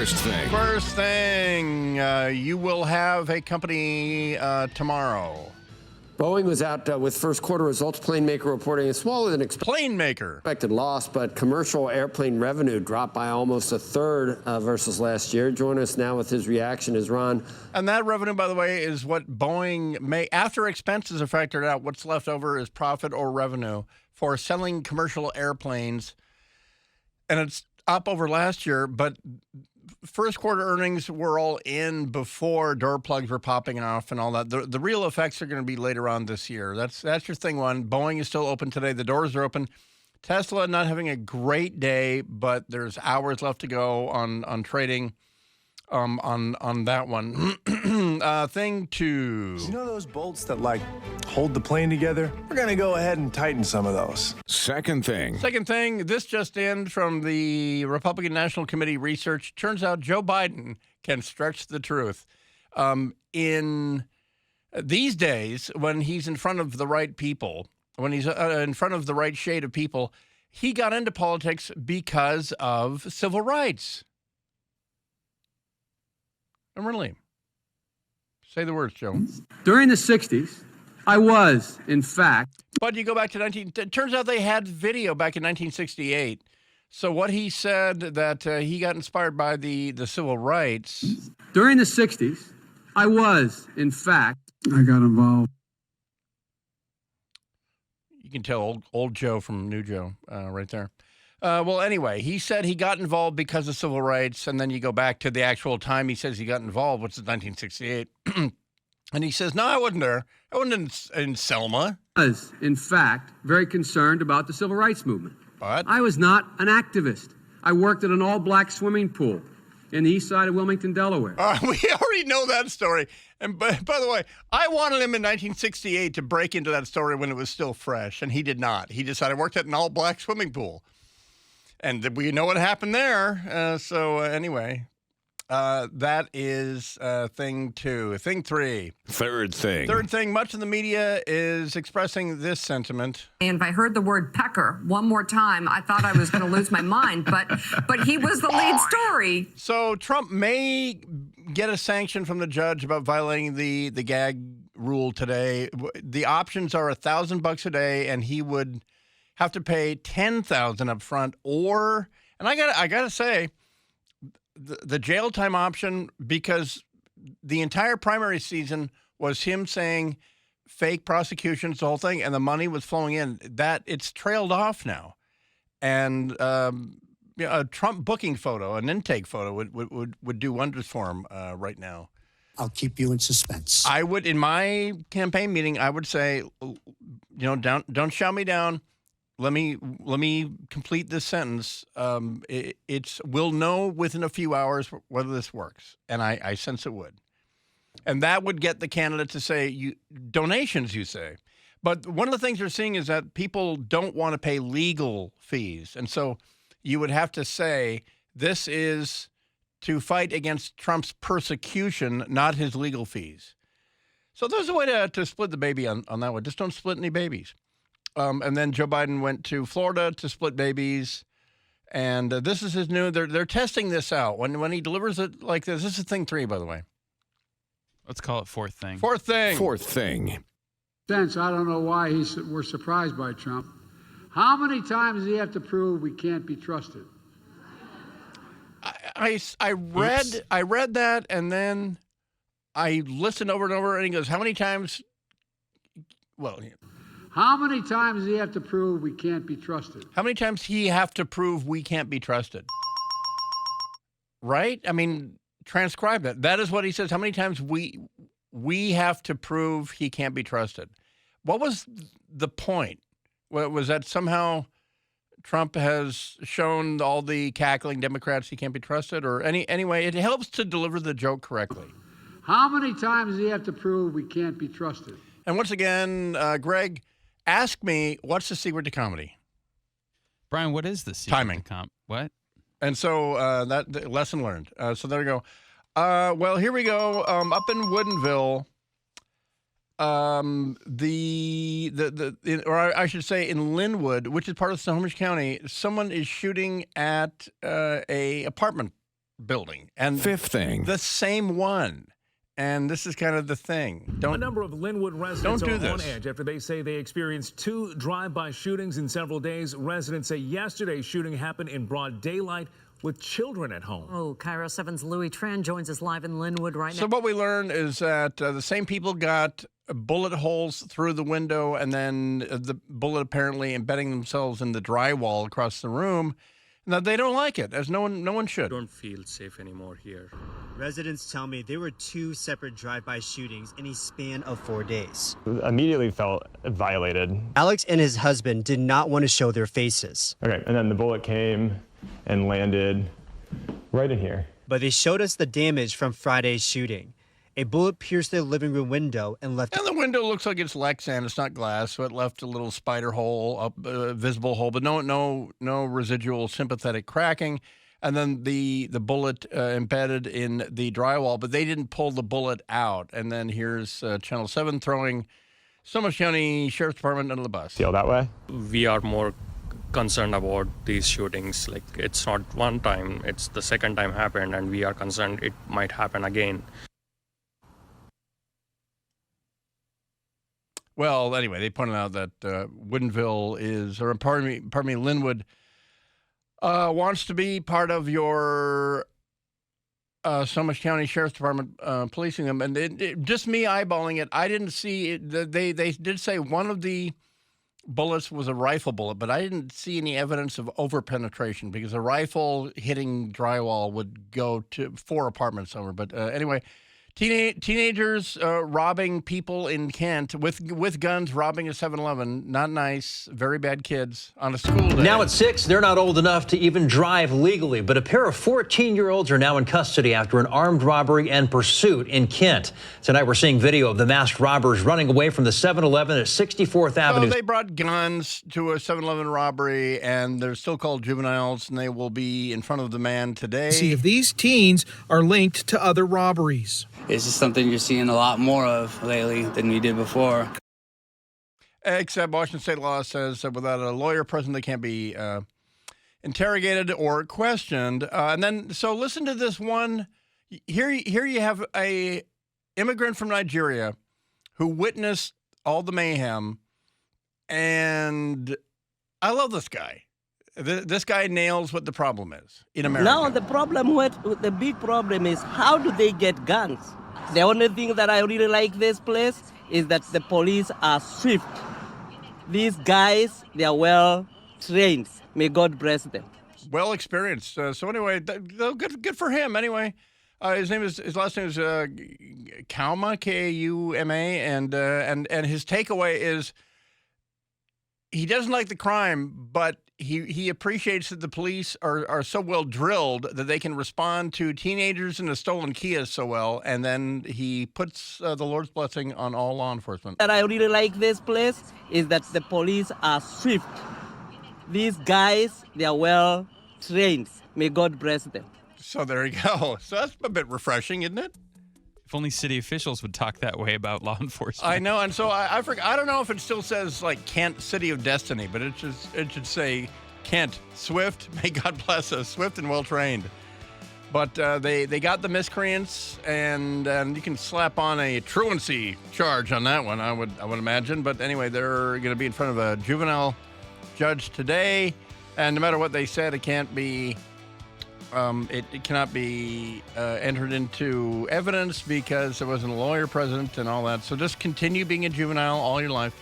First thing. First thing, you will have a company tomorrow. Boeing was out with first quarter results. Plane maker reporting a smaller than expected loss, but commercial airplane revenue dropped by almost a third versus last year. Join us now with his reaction is Ron. And that revenue, by the way, is what Boeing may, after expenses are factored out, what's left over is profit or revenue for selling commercial airplanes. And it's up over last year, but first quarter earnings were all in before door plugs were popping off and all that. The real effects are going to be later on this year. That's your thing one. Boeing is still open today. The doors are open. Tesla not having a great day, but there's hours left to go on trading on that one. Thing two. You know those bolts that hold the plane together? We're going to go ahead and tighten some of those. Second thing. This just in from the Republican National Committee research. Turns out Joe Biden can stretch the truth. In these days, when he's in front of the right people, when he's in front of the right shade of people, he got into politics because of civil rights. And really, say the words, Joe. During the 60s, I was, in fact. But you go back to it turns out they had video back in 1968. So what he said that he got inspired by the civil rights. During the 60s, I was, in fact. I got involved. You can tell old Joe from New Joe right there. Well, anyway, he said he got involved because of civil rights, and then you go back to the actual time he says he got involved, which is 1968. And he says, no, I wasn't there. I wasn't in Selma. I was, in fact, very concerned about the civil rights movement. But I was not an activist. I worked at an all-black swimming pool in the east side of Wilmington, Delaware. We already know that story. And by the way, I wanted him in 1968 to break into that story when it was still fresh, and he did not. He decided I worked at an all-black swimming pool. And we know what happened there. So anyway, that is thing two. Thing three. Third thing, much of the media is expressing this sentiment. And if I heard the word pecker one more time, I thought I was going to lose my mind. But he was the lead story. So Trump may get a sanction from the judge about violating the gag rule today. The options are $1,000 a day, and he would have to pay $10,000 up front, or, and I gotta say, the jail time option, because the entire primary season was him saying fake prosecutions, the whole thing, and the money was flowing in. That it's trailed off now, and a Trump booking photo, an intake photo, would do wonders for him right now. I'll keep you in suspense. I would, in my campaign meeting, I would say, don't shout me down. Let me complete this sentence. We'll know within a few hours whether this works, and I sense it would. And that would get the candidate to say, donations, you say. But one of the things you're seeing is that people don't want to pay legal fees. And so you would have to say, this is to fight against Trump's persecution, not his legal fees. So there's a way to split the baby on that one. Just don't split any babies. And then Joe Biden went to Florida to split babies. And this is his new, they're testing this out. When he delivers it like this is thing three, by the way. Let's call it fourth thing. Fourth thing. Since I don't know why we're surprised by Trump. How many times does he have to prove we can't be trusted? I read that, and then I listened over and over, and he goes, how many times? Well, how many times does he have to prove we can't be trusted? How many times he have to prove we can't be trusted? Right? I mean, transcribe that. That is what he says. How many times we have to prove he can't be trusted? What was the point? Was that somehow Trump has shown all the cackling Democrats he can't be trusted? Or anyway, it helps to deliver the joke correctly. How many times does he have to prove we can't be trusted? And once again, Greg, ask me, what's the secret to comedy? Brian, what is the secret Timing. to what? And so that lesson learned. So there we go. Well, here we go. Up in Woodinville, or I should say in Lynwood, which is part of Snohomish County, someone is shooting at a apartment building. And fifth thing. The same one. And this is kind of the thing. A number of Lynwood residents don't do are on this. edge after they say they experienced 2 drive-by shootings in several days. Residents say yesterday's shooting happened in broad daylight with children at home. Oh, Cairo 7's Louis Tran joins us live in Lynwood right now. So what we learned is that the same people got bullet holes through the window, and then the bullet apparently embedding themselves in the drywall across the room. Now, they don't like it, as no one should. Don't feel safe anymore here. Residents tell me there were 2 separate drive-by shootings in a span of 4 days. Immediately felt violated. Alex and his husband did not want to show their faces. Okay, and then the bullet came and landed right in here. But they showed us the damage from Friday's shooting. A bullet pierced their living room window and left... And the window looks like it's Lexan. It's not glass, so it left a little spider hole, a visible hole, but no residual sympathetic cracking. And then the bullet embedded in the drywall, but they didn't pull the bullet out. And then here's Channel 7 throwing Snohomish County Sheriff's Department under the bus. Feel that way? We are more concerned about these shootings. Like, it's not one time, it's the second time happened, and we are concerned it might happen again. Well, anyway, they pointed out that Lynwood wants to be part of your Snohomish County Sheriff's Department policing them. And just me eyeballing it, I didn't see it. They did say one of the bullets was a rifle bullet, but I didn't see any evidence of over-penetration because a rifle hitting drywall would go to 4 apartments over. But anyway... Teenagers robbing people in Kent with guns, robbing a 7-Eleven. Not nice. Very bad kids on a school day. Now at 6, they're not old enough to even drive legally, but a pair of 14-year-olds are now in custody after an armed robbery and pursuit in Kent. Tonight we're seeing video of the masked robbers running away from the 7-Eleven at 64th Avenue. So they brought guns to a 7-Eleven robbery, and they're still called juveniles, and they will be in front of the man today. See if these teens are linked to other robberies. It's just something you're seeing a lot more of lately than we did before. Except Washington state law says that without a lawyer present, they can't be interrogated or questioned. And then, so listen to this one. Here you have a immigrant from Nigeria who witnessed all the mayhem, and I love this guy. This guy nails what the problem is in America. Now the big problem is, how do they get guns? The only thing that I really like this place is that the police are swift. These guys, they are well trained. May God bless them. Well experienced. So anyway, good for him. Anyway, his last name is Kauma, Kauma, and his takeaway is he doesn't like the crime, but he appreciates that the police are so well drilled that they can respond to teenagers in a stolen Kia so well, and then he puts the Lord's blessing on all law enforcement. What I really like this place is that the police are swift. These guys, they are well trained. May God bless them. So there you go. So that's a bit refreshing, isn't it? If only city officials would talk that way about law enforcement. I know, and so I don't know if it still says like Kent, City of Destiny, but it should say Kent, swift. May God bless us, swift and well trained. But they got the miscreants, and you can slap on a truancy charge on that one. I would imagine. But anyway, they're going to be in front of a juvenile judge today, and no matter what they said, it can't be. It cannot be entered into evidence because there wasn't a lawyer present and all that. So just continue being a juvenile all your life.